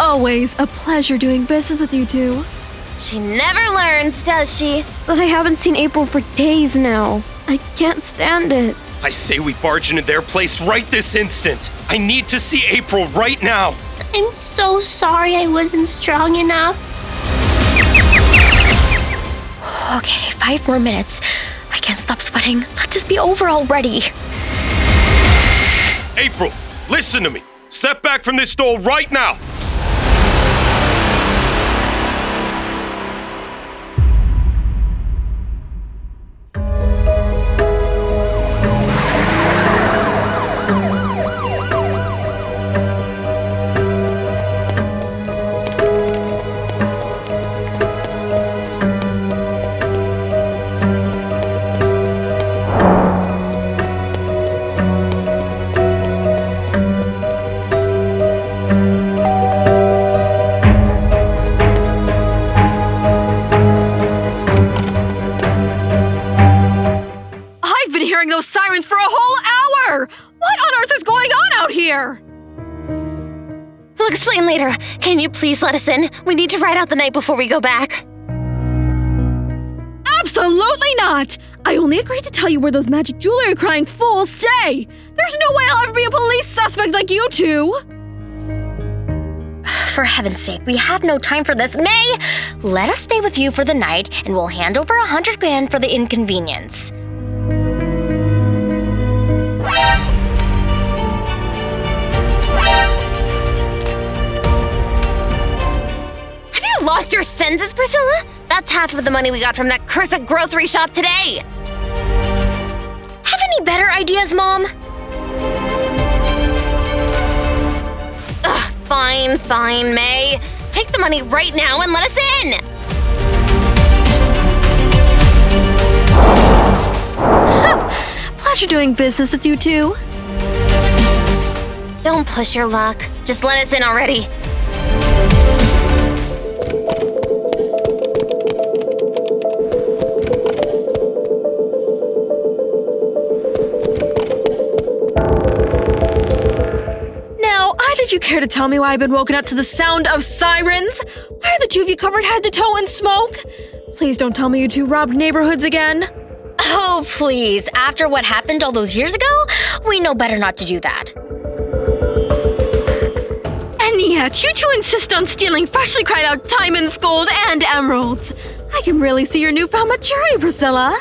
always a pleasure doing business with you two. She never learns, does she? But I haven't seen April for days now. I can't stand it. I say we barge into their place right this instant. I need to see April right now. I'm so sorry I wasn't strong enough. Okay, 5 more minutes. I can't stop sweating. Let this be over already. April, listen to me. Step back from this door right now. Those sirens for a whole hour! What on earth is going on out here? We'll explain later. Can you please let us in? We need to ride out the night before we go back. Absolutely not! I only agreed to tell you where those magic jewelry crying fools stay! There's no way I'll ever be a police suspect like you two! For heaven's sake, we have no time for this. May, let us stay with you for the night and we'll hand over 100 grand for the inconvenience. Lost your senses, Pricilla? That's half of the money we got from that cursed grocery shop today. Have any better ideas, Mom? Ugh, fine, May. Take the money right now and let us in. Pleasure doing business with you two. Don't push your luck. Just let us in already. Did you care to tell me why I've been woken up to the sound of sirens? Why are the two of you covered head to toe in smoke? Please don't tell me you two robbed neighborhoods again. Oh, please. After what happened all those years ago, we know better not to do that. And yet, you two insist on stealing freshly cried out diamonds, gold, and emeralds. I can really see your newfound maturity, Pricilla.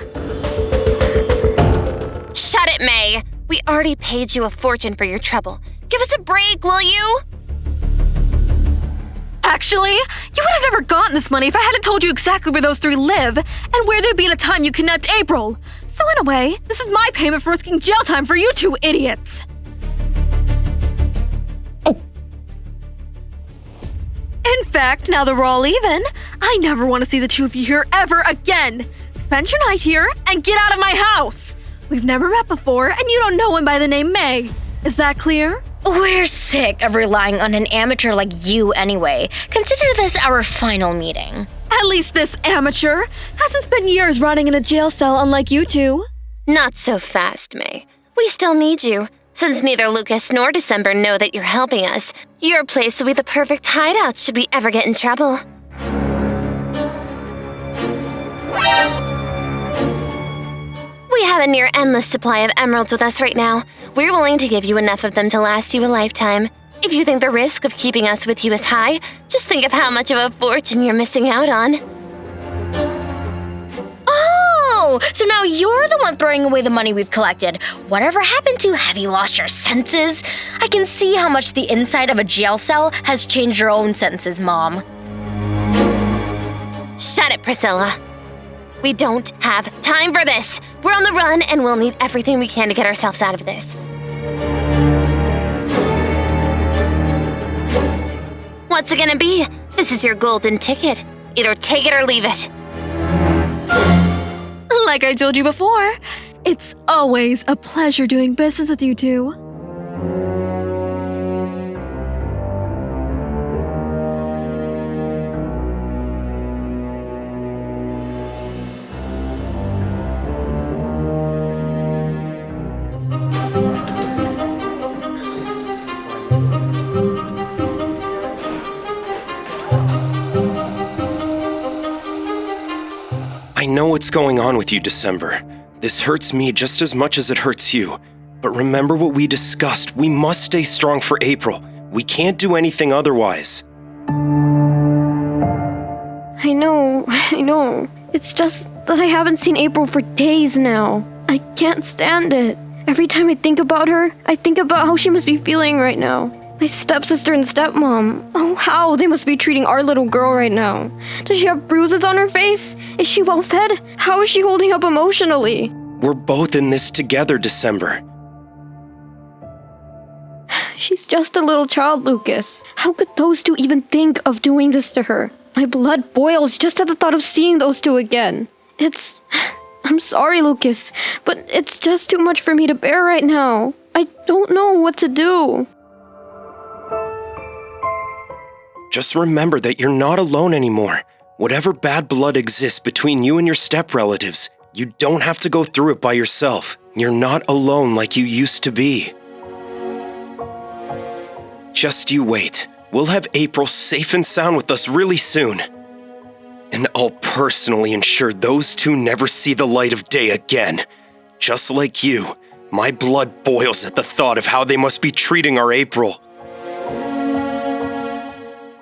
Shut it, May. We already paid you a fortune for your trouble. Give us a break, will you? Actually, you would have never gotten this money if I hadn't told you exactly where those three live and where they'd be at the time you kidnapped April. So in a way, this is my payment for risking jail time for you two idiots. In fact, now that we're all even, I never want to see the two of you here ever again. Spend your night here and get out of my house. We've never met before, and you don't know him by the name May. Is that clear? We're sick of relying on an amateur like you anyway. Consider this our final meeting. At least this amateur hasn't spent years rotting in a jail cell unlike you two. Not so fast, May. We still need you. Since neither Lucas nor December know that you're helping us, your place will be the perfect hideout should we ever get in trouble. We have a near endless supply of emeralds with us right now. We're willing to give you enough of them to last you a lifetime. If you think the risk of keeping us with you is high, just think of how much of a fortune you're missing out on. Oh, so now you're the one throwing away the money we've collected. Whatever happened to have you lost your senses? I can see how much the inside of a jail cell has changed your own senses, Mom. Shut it, Pricilla. We don't have time for this. We're on the run and we'll need everything we can to get ourselves out of this. What's it gonna be? This is your golden ticket. Either take it or leave it. Like I told you before, it's always a pleasure doing business with you two. know what's going on with you, December. This hurts me just as much as it hurts you. But remember what we discussed. We must stay strong for April. We can't do anything otherwise. I know. It's just that I haven't seen April for days now. I can't stand it. Every time I think about her, I think about how she must be feeling right now. My stepsister and stepmom. Oh, how they must be treating our little girl right now. Does she have bruises on her face? Is she well fed? How is she holding up emotionally? We're both in this together, December. She's just a little child, Lucas. How could those two even think of doing this to her? My blood boils just at the thought of seeing those two again. I'm sorry, Lucas, but it's just too much for me to bear right now. I don't know what to do. Just remember that you're not alone anymore. Whatever bad blood exists between you and your step-relatives, you don't have to go through it by yourself. You're not alone like you used to be. Just you wait. We'll have April safe and sound with us really soon. And I'll personally ensure those two never see the light of day again. Just like you, my blood boils at the thought of how they must be treating our April.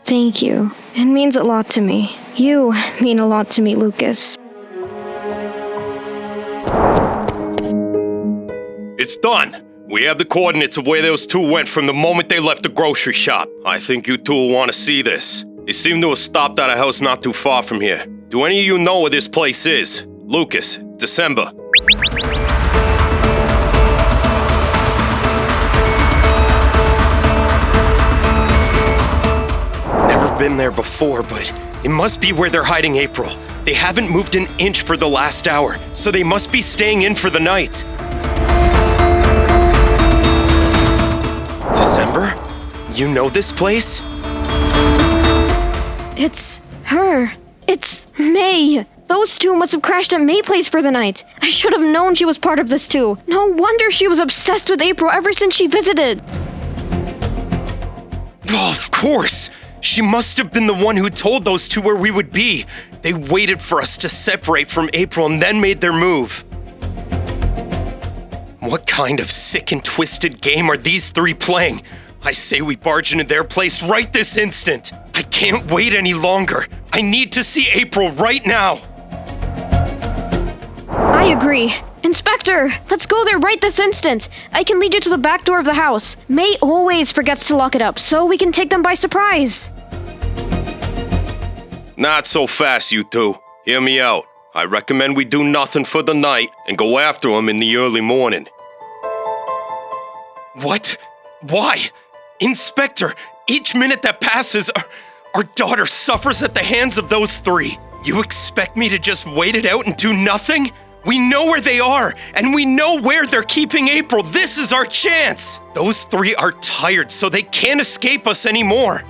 Thank you. It means a lot to me. You mean a lot to me, Lucas. It's done. We have the coordinates of where those two went from the moment they left the grocery shop. I think you two will want to see this. They seem to have stopped at a house not too far from here. Do any of you know where this place is? Lucas, December. Never been there before, but it must be where they're hiding April. They haven't moved an inch for the last hour, so they must be staying in for the night. December? You know this place? It's her. It's May. Those two must have crashed at May Place for the night. I should have known she was part of this too. No wonder she was obsessed with April ever since she visited. Oh, of course! She must have been the one who told those two where we would be. They waited for us to separate from April and then made their move. What kind of sick and twisted game are these three playing? I say we barge into their place right this instant. I can't wait any longer. I need to see April right now. I agree. Inspector, let's go there right this instant. I can lead you to the back door of the house. May always forgets to lock it up, so we can take them by surprise. Not so fast, you two. Hear me out. I recommend we do nothing for the night and go after them in the early morning. What? Why? Inspector, each minute that passes, our daughter suffers at the hands of those three. You expect me to just wait it out and do nothing? We know where they are, and we know where they're keeping April. This is our chance. Those three are tired, so they can't escape us anymore.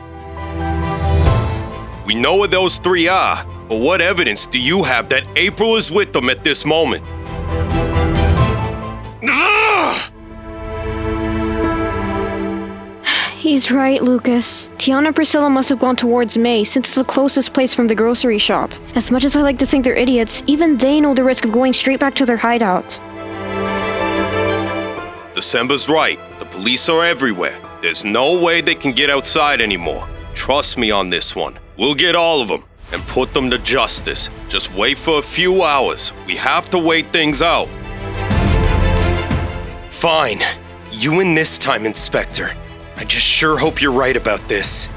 We know where those three are, but what evidence do you have that April is with them at this moment? Ugh! He's right, Lucas. Tiana and Pricilla must have gone towards May since it's the closest place from the grocery shop. As much as I like to think they're idiots, even they know the risk of going straight back to their hideout. December's right. The police are everywhere. There's no way they can get outside anymore. Trust me on this one. We'll get all of them and put them to justice. Just wait for a few hours. We have to wait things out. Fine. You win this time, Inspector. I just sure hope you're right about this.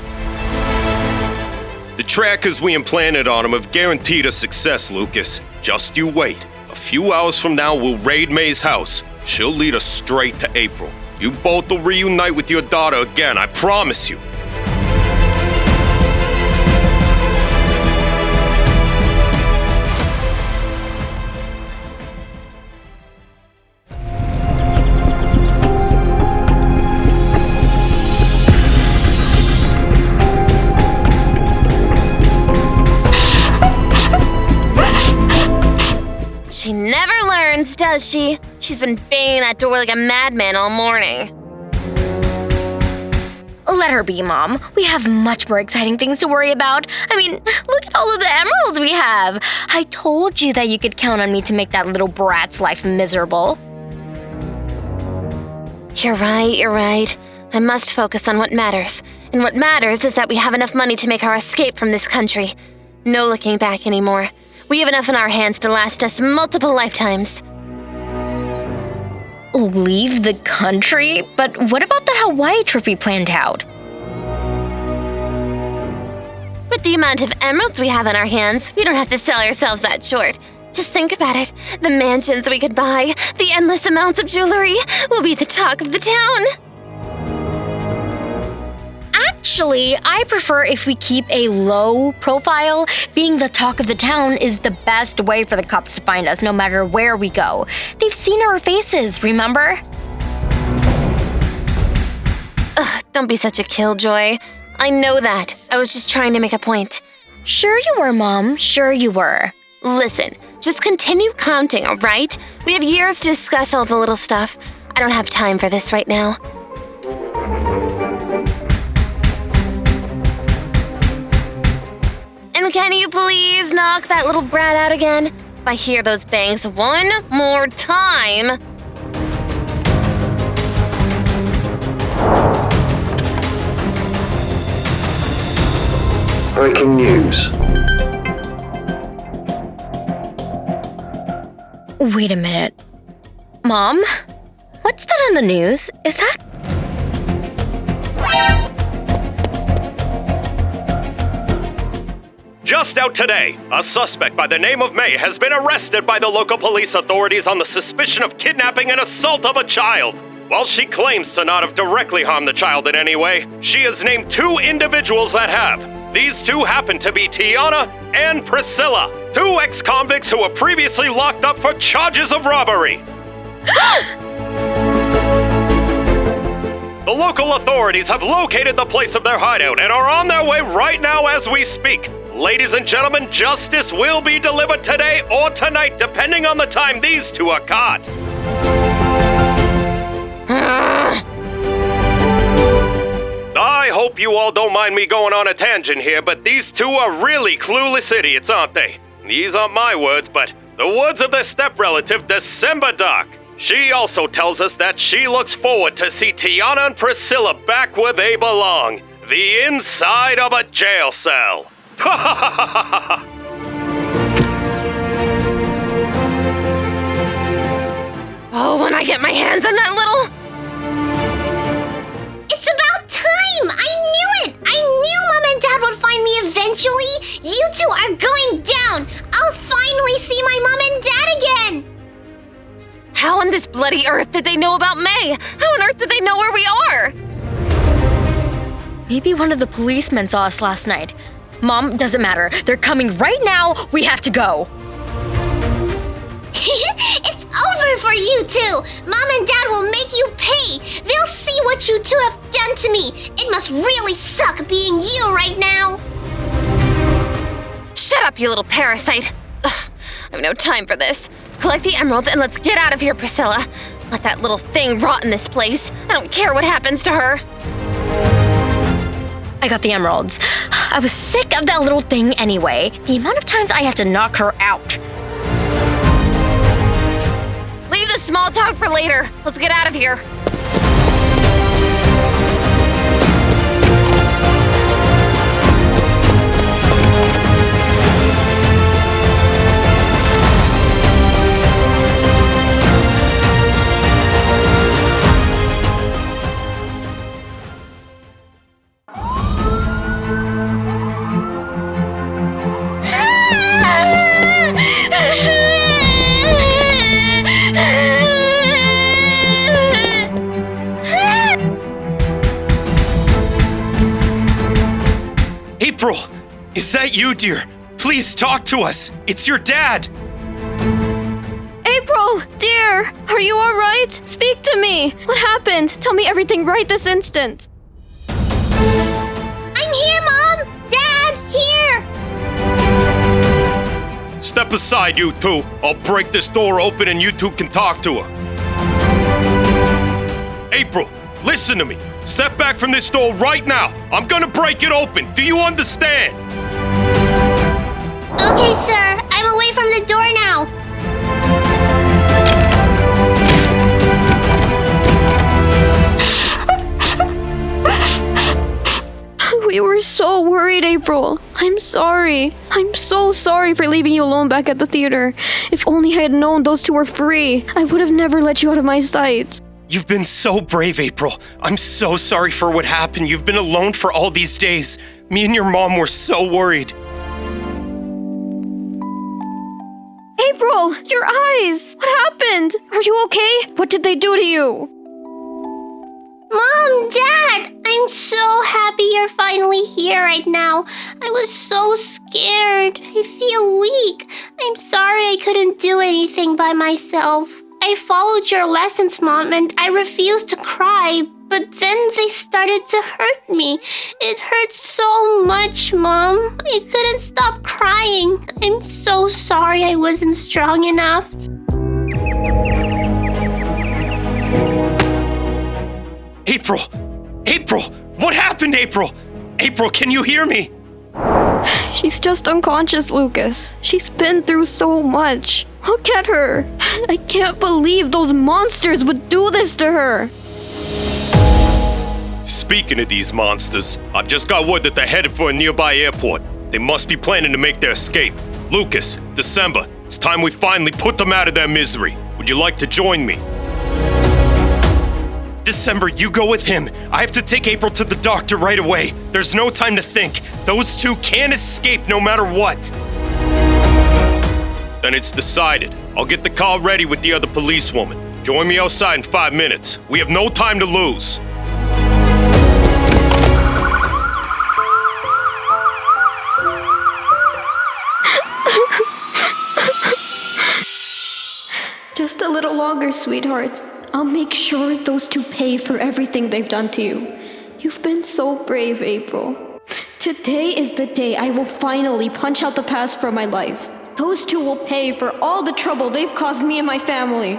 The trackers we implanted on them have guaranteed us success, Lucas. Just you wait. A few hours from now, we'll raid May's house. She'll lead us straight to April. You both will reunite with your daughter again, I promise you. She never learns, does she? She's been banging that door like a madman all morning. Let her be, Mom. We have much more exciting things to worry about. I mean, look at all of the emeralds we have. I told you that you could count on me to make that little brat's life miserable. You're right. I must focus on what matters. And what matters is that we have enough money to make our escape from this country. No looking back anymore. We have enough in our hands to last us multiple lifetimes. Leave the country? But what about that Hawaii trip we planned out? With the amount of emeralds we have in our hands, we don't have to sell ourselves that short. Just think about it. The mansions we could buy, the endless amounts of jewelry, will be the talk of the town. Actually, I prefer if we keep a low profile. Being the talk of the town is the best way for the cops to find us no matter where we go. They've seen our faces, remember? Ugh, don't be such a killjoy. I know that. I was just trying to make a point. Sure you were, Mom. Sure you were. Listen, just continue counting, all right? We have years to discuss all the little stuff. I don't have time for this right now. And can you please knock that little brat out again? If I hear those bangs one more time... Breaking news. Wait a minute. Mom? What's that on the news? Is that... Just out today, a suspect by the name of May has been arrested by the local police authorities on the suspicion of kidnapping and assault of a child. While she claims to not have directly harmed the child in any way, she has named 2 individuals that have. These 2 happen to be Tiana and Pricilla, 2 ex-convicts who were previously locked up for charges of robbery. The local authorities have located the place of their hideout and are on their way right now as we speak. Ladies and gentlemen, justice will be delivered today or tonight, depending on the time these 2 are caught. I hope you all don't mind me going on a tangent here, but these 2 are really clueless idiots, aren't they? These aren't my words, but the words of their step-relative, Augustin Dark. She also tells us that she looks forward to see Tiana and Pricilla back where they belong, the inside of a jail cell. Ha ha ha ha ha ha! Oh, when I get my hands on that little... It's about time! I knew it! I knew Mom and Dad would find me eventually! You 2 are going down! I'll finally see my Mom and Dad again! How on this bloody earth did they know about May? How on earth did they know where we are? Maybe one of the policemen saw us last night. Mom, doesn't matter. They're coming right now. We have to go. It's over for you 2! Mom and Dad will make you pay! They'll see what you 2 have done to me! It must really suck being you right now! Shut up, you little parasite! Ugh, I have no time for this. Collect the emeralds and let's get out of here, Pricilla. Let that little thing rot in this place. I don't care what happens to her. I got the emeralds. I was sick of that little thing anyway. The amount of times I had to knock her out. Leave the small talk for later. Let's get out of here. April! Is that you, dear? Please talk to us. It's your dad. April, dear, are you all right? Speak to me. What happened? Tell me everything right this instant. I'm here, Mom! Dad, here! Step aside, you 2. I'll break this door open and you 2 can talk to her. April, listen to me. Step back from this door right now. I'm gonna break it open. Do you understand? Okay, sir. I'm away from the door now. We were so worried, April. I'm sorry. I'm so sorry for leaving you alone back at the theater. If only I had known those two were free, I would have never let you out of my sight. You've been so brave, April. I'm so sorry for what happened. You've been alone for all these days. Me and your mom were so worried. April, your eyes! What happened? Are you okay? What did they do to you? Mom, Dad, I'm so happy you're finally here right now. I was so scared. I feel weak. I'm sorry I couldn't do anything by myself. I followed your lessons, Mom, and I refused to cry, but then they started to hurt me. It hurt so much, Mom. I couldn't stop crying. I'm so sorry I wasn't strong enough. April! April! What happened, April? April, can you hear me? She's just unconscious, Lucas. She's been through so much. Look at her. I can't believe those monsters would do this to her. Speaking of these monsters, I've just got word that they're headed for a nearby airport. They must be planning to make their escape. Lucas, December, it's time we finally put them out of their misery. Would you like to join me? December, you go with him. I have to take April to the doctor right away. There's no time to think. Those two can't escape no matter what. Then it's decided. I'll get the car ready with the other policewoman. Join me outside in 5 minutes. We have no time to lose. Just a little longer, sweetheart. I'll make sure those two pay for everything they've done to you. You've been so brave, April. Today is the day I will finally punch out the past from my life. Those two will pay for all the trouble they've caused me and my family.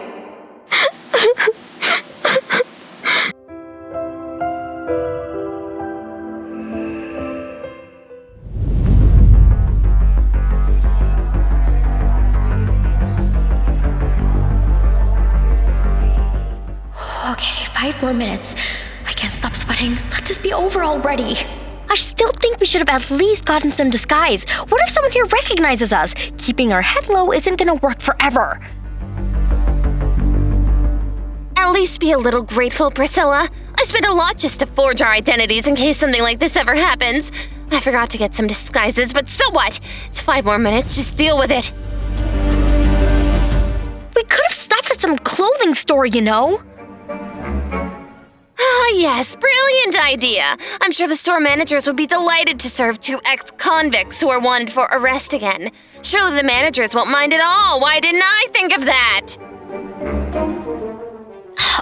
Okay, 5 more minutes. I can't stop sweating. Let this be over already. I still think we should have at least gotten some disguise. What if someone here recognizes us? Keeping our head low isn't gonna work forever. At least be a little grateful, Pricilla. I spent a lot just to forge our identities in case something like this ever happens. I forgot to get some disguises, but so what? It's 5 more minutes, just deal with it. We could have stopped at some clothing store, you know? Ah, yes, brilliant idea. I'm sure the store managers would be delighted to serve 2 ex-convicts who are wanted for arrest again. Surely the managers won't mind at all. Why didn't I think of that?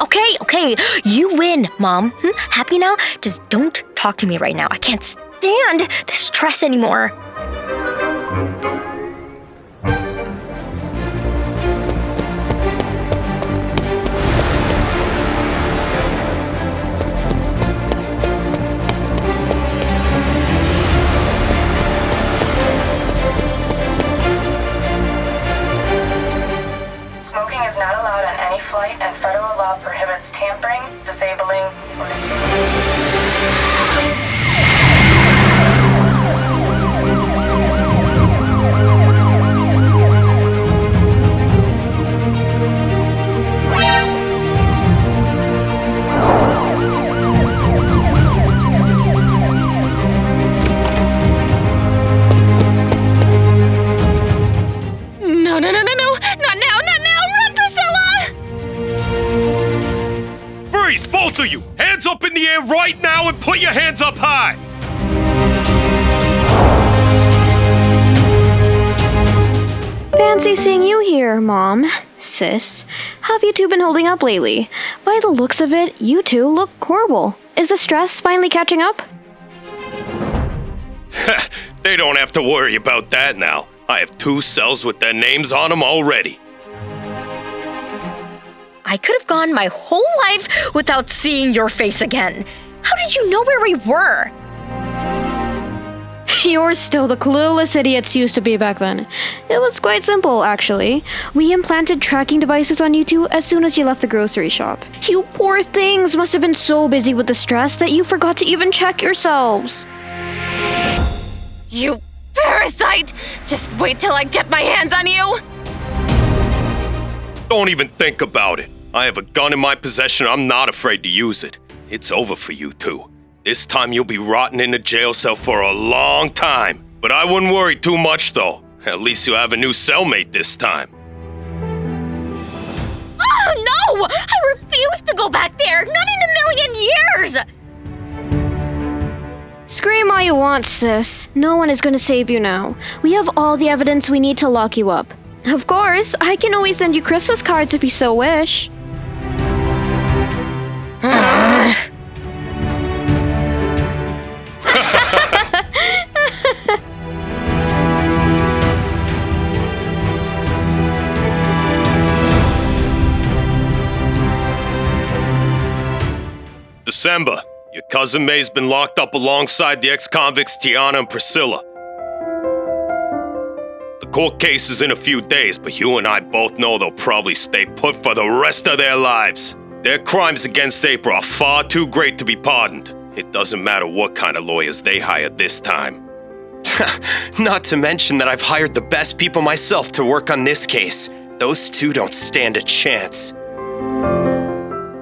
Okay, you win, Mom. Happy now? Just don't talk to me right now. I can't stand this stress anymore. Smoking is not allowed on any flight, and federal law prohibits tampering, disabling, or destroying. No, not now, run, Pricilla! Freeze, both of you! Hands up in the air right now and put your hands up high! Fancy seeing you here, Mom. Sis, how have you two been holding up lately? By the looks of it, you two look horrible. Is the stress finally catching up? They don't have to worry about that now. I have 2 cells with their names on them already. I could have gone my whole life without seeing your face again. How did you know where we were? You're still the clueless idiots you used to be back then. It was quite simple, actually. We implanted tracking devices on you two as soon as you left the grocery shop. You poor things must have been so busy with the stress that you forgot to even check yourselves. You parasite! Just wait till I get my hands on you! Don't even think about it. I have a gun in my possession. I'm not afraid to use it. It's over for you two. This time you'll be rotting in a jail cell for a long time. But I wouldn't worry too much, though. At least you'll have a new cellmate this time. Oh, no! I refuse to go back there! Not in a million years! Scream all you want, sis. No one is going to save you now. We have all the evidence we need to lock you up. Of course, I can always send you Christmas cards if you so wish. December, your cousin May's been locked up alongside the ex-convicts Tiana and Pricilla. The court case is in a few days, but you and I both know they'll probably stay put for the rest of their lives. Their crimes against April are far too great to be pardoned. It doesn't matter what kind of lawyers they hire this time. Not to mention that I've hired the best people myself to work on this case. Those two don't stand a chance.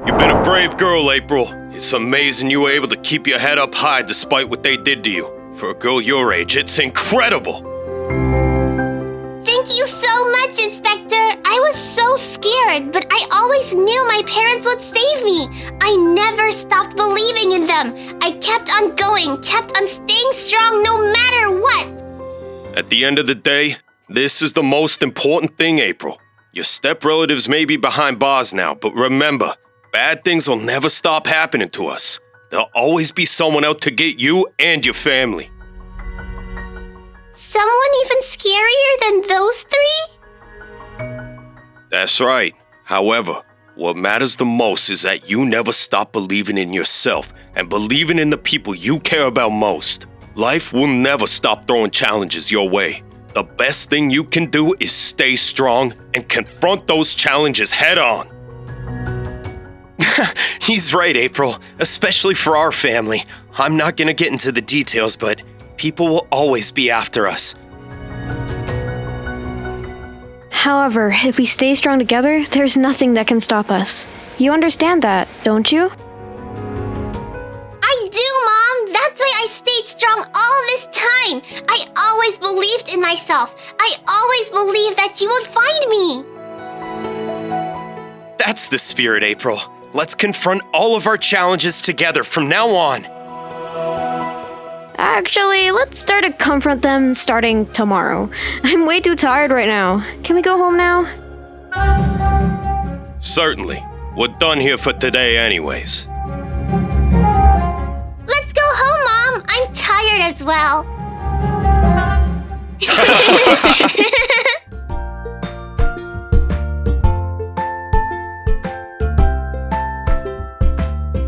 You've been a brave girl, April. It's amazing you were able to keep your head up high despite what they did to you. For a girl your age, it's incredible. Thank you so much, Inspector. I was so scared, but I always knew my parents would save me. I never stopped believing in them. I kept on going, kept on staying strong no matter what. At the end of the day, this is the most important thing, April. Your step-relatives may be behind bars now, but remember, bad things will never stop happening to us. There'll always be someone out to get you and your family. Someone even scarier than those three? That's right. However, what matters the most is that you never stop believing in yourself and believing in the people you care about most. Life will never stop throwing challenges your way. The best thing you can do is stay strong and confront those challenges head on. He's right, April, especially for our family. I'm not gonna get into the details, but people will always be after us. However, if we stay strong together, there's nothing that can stop us. You understand that, don't you? I do, Mom. That's why I stayed strong all this time. I always believed in myself. I always believed that you would find me. That's the spirit, April. Let's confront all of our challenges together from now on. Actually, let's start to confront them starting tomorrow. I'm way too tired right now. Can we go home now? Certainly. We're done here for today anyways. Let's go home, Mom. I'm tired as well.